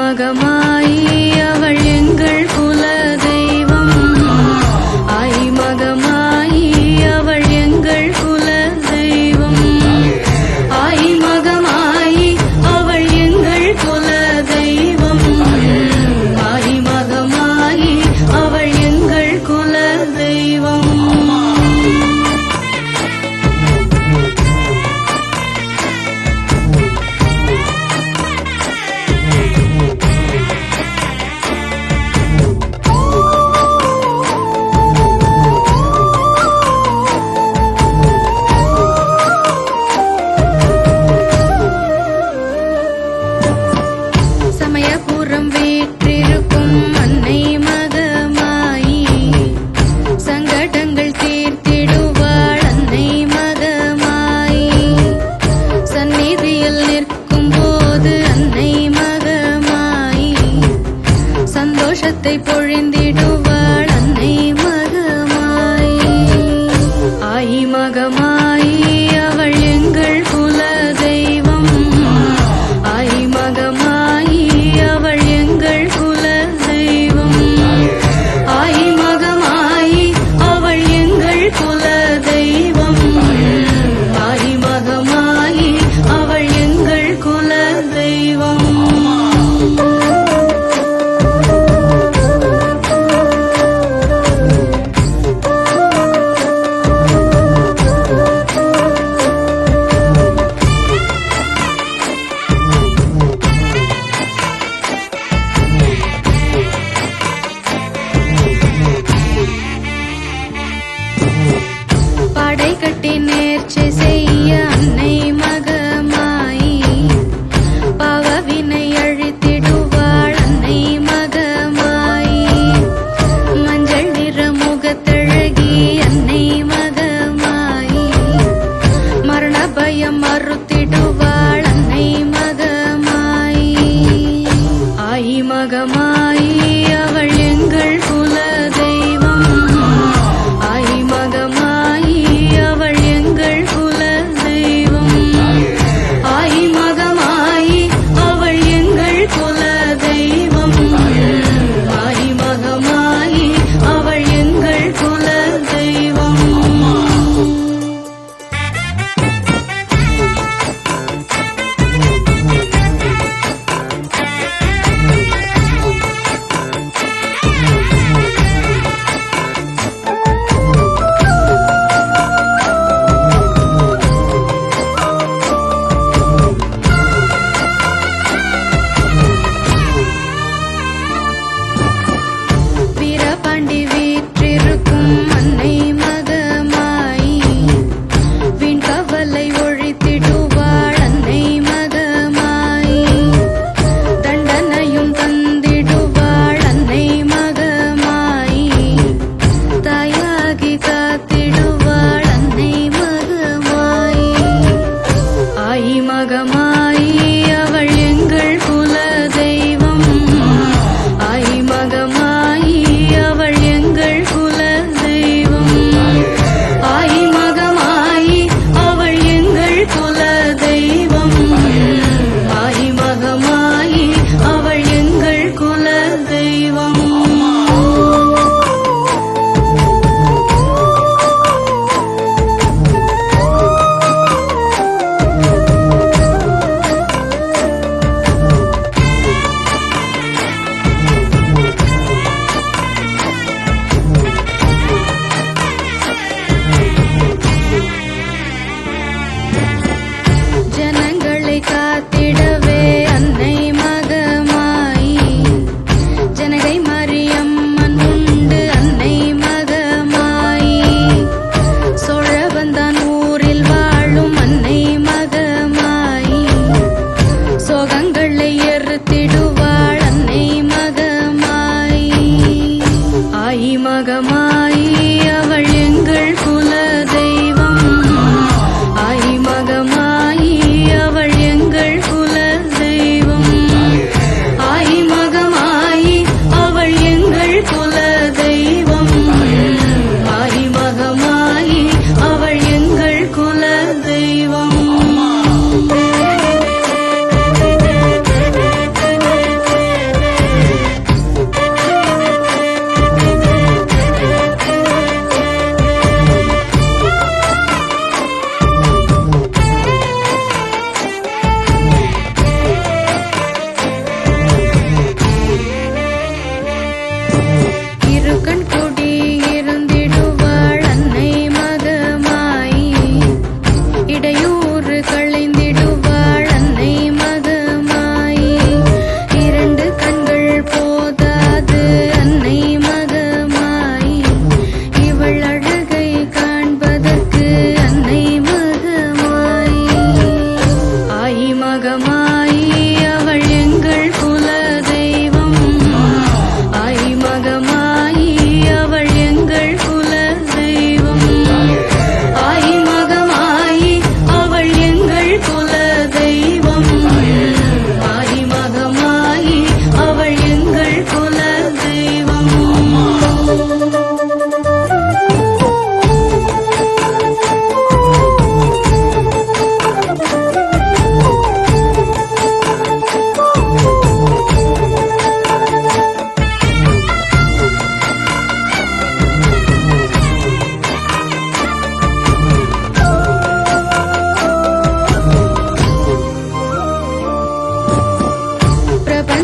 மகமாயி அவள் எங்கள் குல தெய்வம். ஆயி மகமாயி அவள் எங்கள் குல தெய்வம். ஆயி மகமாயி அவள் எங்கள் குல தெய்வம். ஆயி மகமாயி அவள் எங்கள் குல தெய்வம். சமயபுரம் வீற்றிருக்கும் அன்னை மகமாயி சங்கடங்கள் தீர்த்திடுவாள் அன்னை மகமாயி. சந்நிதியில் நிற்கும் போது அன்னை மகமாயி சந்தோஷத்தை பொழிந்திடுவாள் அன்னை மகமாயி. ஆயி மகமாயி அவள் எங்கள் குல தெய்வம். ஆயி மகமாயி அவள் எங்கள் குல தெய்வம். ஆயி மகமாயி அவள் எங்கள் குல தெய்வம். ஆயி மகமாயி அவள் எங்கள் குல தெய்வம். படை கட்டி நேர்ச்சை செய்ய அன்னை மகமாயி பாவவினை அழித்திடுவாள் அன்னை மகமாயி. மஞ்சள் நிற முகத்தழகி அன்னை மகமாயி மரண பயம் மறுத்திடுவாள் அன்னை மகமாயி. ஆயி மகமாயி அவள் எங்கள் குல தெய்வம். ஆயி மகமாயி அவள் எங்கள் குல தெய்வம். ஆயி மகமாயி அவள் எங்கள் குல தெய்வம். ஆயி மகமாயி அவள் எங்கள் குல தெய்வம்.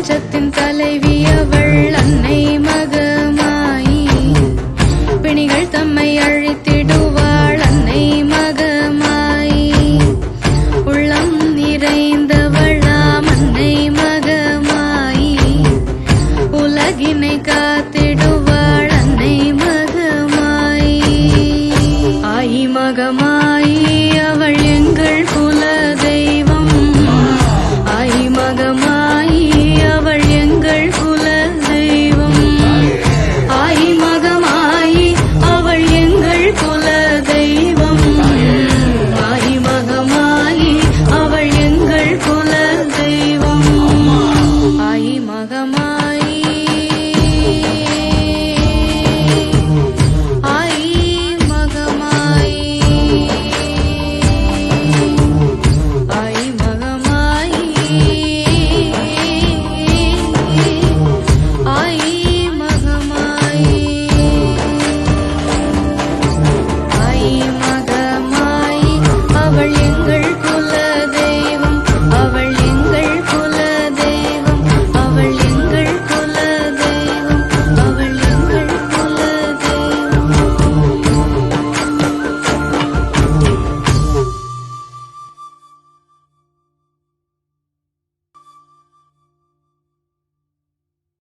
பிரபஞ்சத்தின் தலைவி அவள்